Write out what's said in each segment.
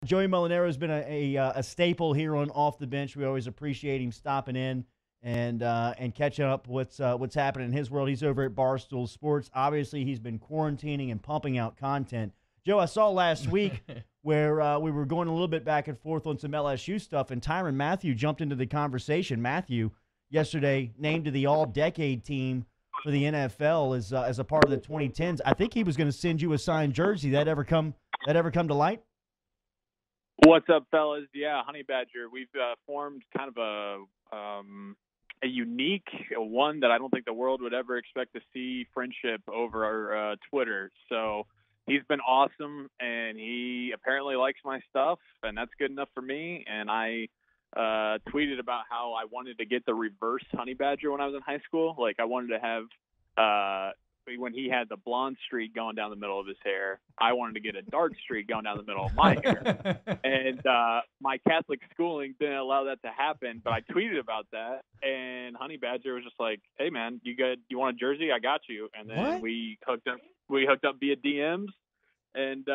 Joey Mulinaro has been a staple here on Off the Bench. We always appreciate him stopping in and catching up what's happening in his world. He's over at Barstool Sports. Obviously, he's been quarantining and pumping out content. Joe, I saw last week where we were going a little bit back and forth on some LSU stuff, and Tyrann Mathieu jumped into the conversation. Mathieu, yesterday, named to the All-Decade team for the NFL as a part of the 2010s. I think he was going to send you a signed jersey. That ever come to light? What's up, fellas? Yeah, Honey Badger. We've formed kind of a unique one that I don't think the world would ever expect to see friendship over our Twitter. So he's been awesome, and he apparently likes my stuff, and that's good enough for me. And I tweeted about how I wanted to get the reverse Honey Badger when I was in high school. Like, I wanted to have when he had the blonde streak going down the middle of his hair, I wanted to get a dark streak going down the middle of my hair. And my Catholic schooling didn't allow that to happen, but I tweeted about that, and Honey Badger was just like, "Hey man, you want a jersey? I got you." And then we hooked up via DMs, and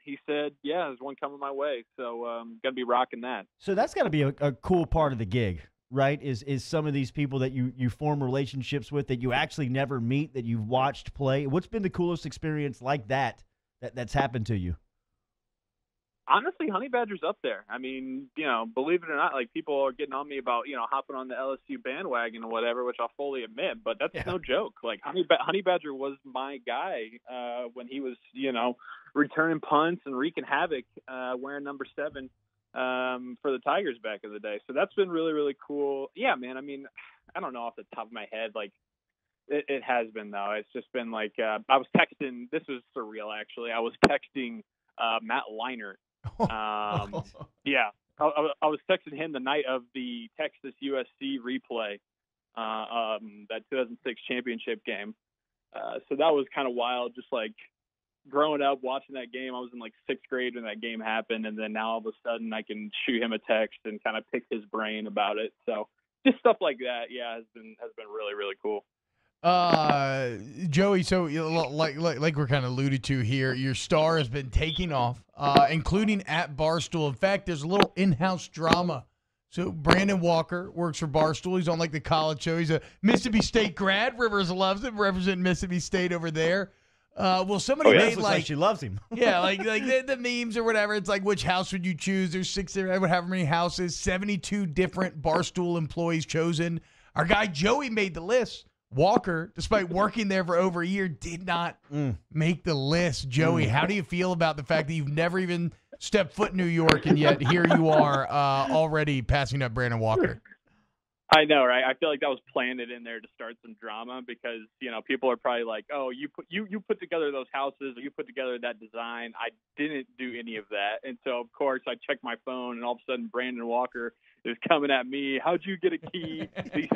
he said, "Yeah, there's one coming my way." So gonna be rocking that. So that's got to be a cool part of the gig, right? Is some of these people that you form relationships with that you actually never meet, that you've watched play. What's been the coolest experience like that's happened to you? Honestly, Honey Badger's up there. I mean, believe it or not, like, people are getting on me about, hopping on the LSU bandwagon or whatever, which I'll fully admit, but that's no joke. Like, Honey Badger was my guy when he was, returning punts and wreaking havoc, wearing number 7 for the Tigers back in the day. So that's been really, really cool. Yeah, man. I mean, I don't know off the top of my head, like, it has been, though. It's just been like, I was texting, this was surreal, actually. I was texting Matt Leinart. Yeah, I was texting him the night of the Texas USC replay, that 2006 championship game. So that was kind of wild, just like growing up watching that game. I was in like 6th grade when that game happened, and then now all of a sudden I can shoot him a text and kind of pick his brain about it. So just stuff like that, yeah, has been really, really cool. Joey, so like we're kind of alluded to here, your star has been taking off, including at Barstool. In fact, there's a little in-house drama. So Brandon Walker works for Barstool. He's on like the college show. He's a Mississippi State grad. Rivers loves him, representing Mississippi State over there. Well, somebody made like she loves him. Yeah, like the memes or whatever. It's like, which house would you choose? There's 6 or however many houses, 72 different Barstool employees chosen. Our guy Joey made the list. Walker, despite working there for over a year, did not make the list. Joey, how do you feel about the fact that you've never even stepped foot in New York, and yet here you are already passing up Brandon Walker? I know, right? I feel like that was planted in there to start some drama because, people are probably like, "Oh, you put together those houses, or you put together that design." I didn't do any of that. And so, of course, I checked my phone, and all of a sudden Brandon Walker is coming at me. "How'd you get a key?" These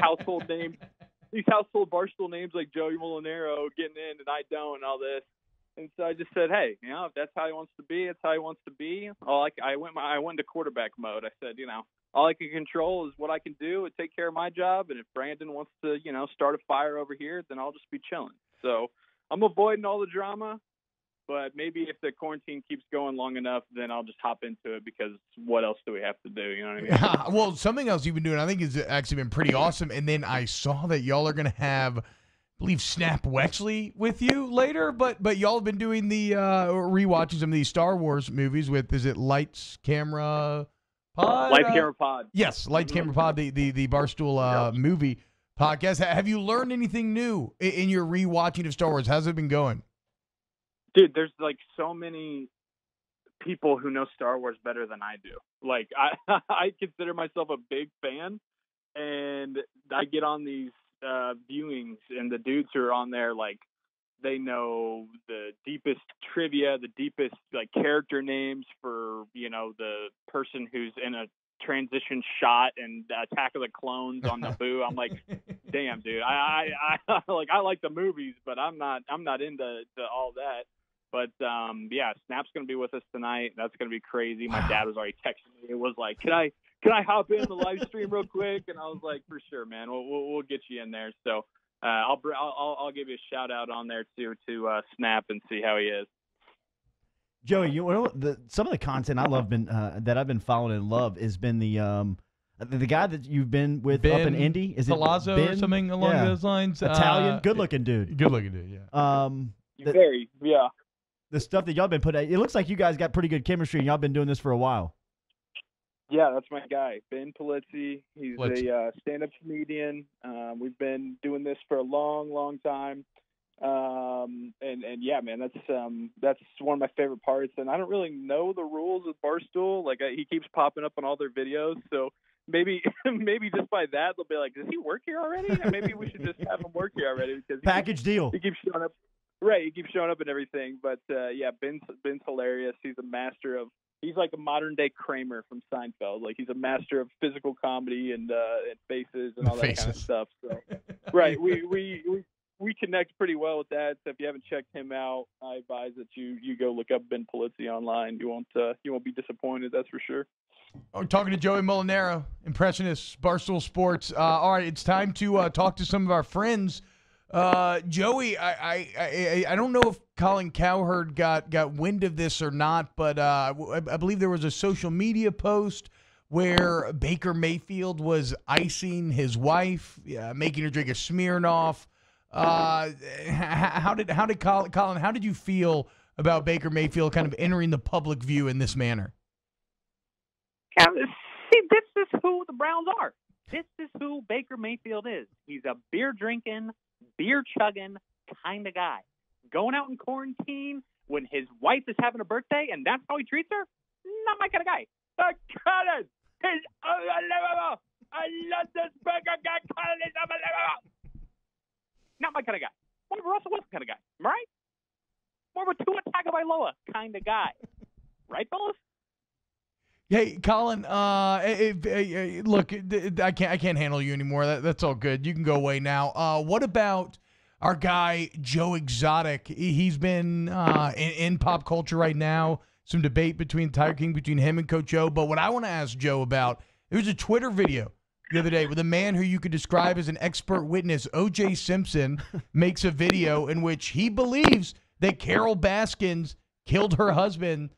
household Barstool names like Joey Mulinaro getting in and I don't, and all this. And so I just said, hey, if that's how he wants to be, it's how he wants to be. I went into quarterback mode. I said, all I can control is what I can do and take care of my job. And if Brandon wants to, start a fire over here, then I'll just be chilling. So I'm avoiding all the drama. But maybe if the quarantine keeps going long enough, then I'll just hop into it, because what else do we have to do? You know what I mean? Yeah, well, something else you've been doing, I think, has actually been pretty awesome. And then I saw that y'all are going to have, I believe, Snap Wexley with you later. But y'all have been doing the rewatching some of these Star Wars movies with, is it Lights, Camera, Pod? Lights, Camera, Pod. Yes, Lights, Camera, Pod, the Barstool movie podcast. Have you learned anything new in your rewatching of Star Wars? How's it been going? Dude, there's like so many people who know Star Wars better than I do. Like, I consider myself a big fan, and I get on these viewings, and the dudes who are on there, like, they know the deepest trivia, the deepest like character names for, the person who's in a transition shot and Attack of the Clones on Naboo. I'm like, damn, dude, I like the movies, but I'm not into all that. But, yeah, Snap's going to be with us tonight. That's going to be crazy. My dad was already texting me. It was like, can I hop in the live stream real quick? And I was like, for sure, man. We'll get you in there. So I'll give you a shout out on there too to Snap and see how he is. Joey, you know some of the content I love that I've been following and love has been the guy that you've been with up in Indy. Is it Lazo or something along those lines? Italian, good looking dude. Good looking dude, yeah. Very, yeah. The stuff that y'all been putting, it looks like you guys got pretty good chemistry, and y'all been doing this for a while. Yeah, that's my guy, Ben Polizzi. He's a stand-up comedian. We've been doing this for a long, long time. And yeah, man, that's one of my favorite parts. And I don't really know the rules of Barstool. Like he keeps popping up on all their videos, so maybe just by that they'll be like, does he work here already? And maybe we should just have him work here already because deal. He keeps showing up. Right, he keeps showing up and everything. But yeah, Ben's hilarious. He's a master of. He's like a modern day Kramer from Seinfeld. Like he's a master of physical comedy and faces and all that kind of stuff. So, right, we connect pretty well with that. So if you haven't checked him out, I advise that you go look up Ben Polizzi online. You won't be disappointed. That's for sure. We're talking to Joey Mulinaro, Impersonates, Barstool Sports. All right, it's time to talk to some of our friends. Joey, I don't know if Colin Cowherd got wind of this or not, but I believe there was a social media post where Baker Mayfield was icing his wife, making her drink a Smirnoff. How did Colin? How did you feel about Baker Mayfield kind of entering the public view in this manner? See, this is who the Browns are. This is who Baker Mayfield is. He's a beer drinking, beer chugging kind of guy. Going out in quarantine when his wife is having a birthday and that's how he treats her? Not my kind of guy. Colin is unbelievable. I love this burger guy. Colin is unbelievable. Not my kind of guy. More of a Russell Wilson kind of guy. Am I right? More of a Tua Tagovailoa kind of guy. Right, fellas? Hey, Colin. Look, I can't handle you anymore. That's all good. You can go away now. What about our guy Joe Exotic? He's been in pop culture right now. Some debate between Tiger King, between him and Coach O. But what I want to ask Joe about, there was a Twitter video the other day with a man who you could describe as an expert witness. O.J. Simpson makes a video in which he believes that Carol Baskins killed her husband.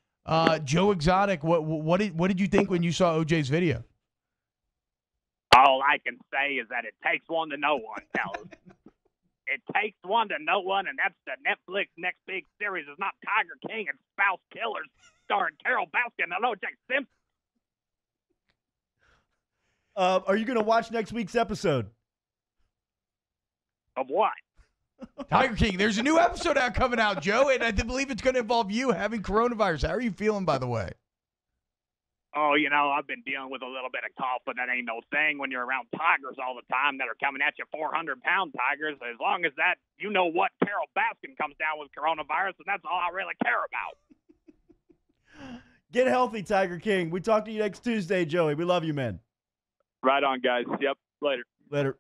Joe Exotic, what did you think when you saw OJ's video? All I can say is that it takes one to know one, fellas. It takes one to know one, and that's the Netflix next big series. It's not Tiger King and Spouse Killers starring Carol Baskin and O.J. Simpson. Are you going to watch next week's episode? Of what? Tiger King. There's a new episode coming out, Joe, and I believe it's going to involve you having coronavirus. How are you feeling, by the way? Oh, I've been dealing with a little bit of cough, but that ain't no thing when you're around tigers all the time that are coming at you, 400-pound tigers. As long as that, what Carol Baskin comes down with coronavirus, and that's all I really care about. Get healthy, Tiger King. We talk to you next Tuesday, Joey. We love you, man. Right on, guys. Yep. Later. Later.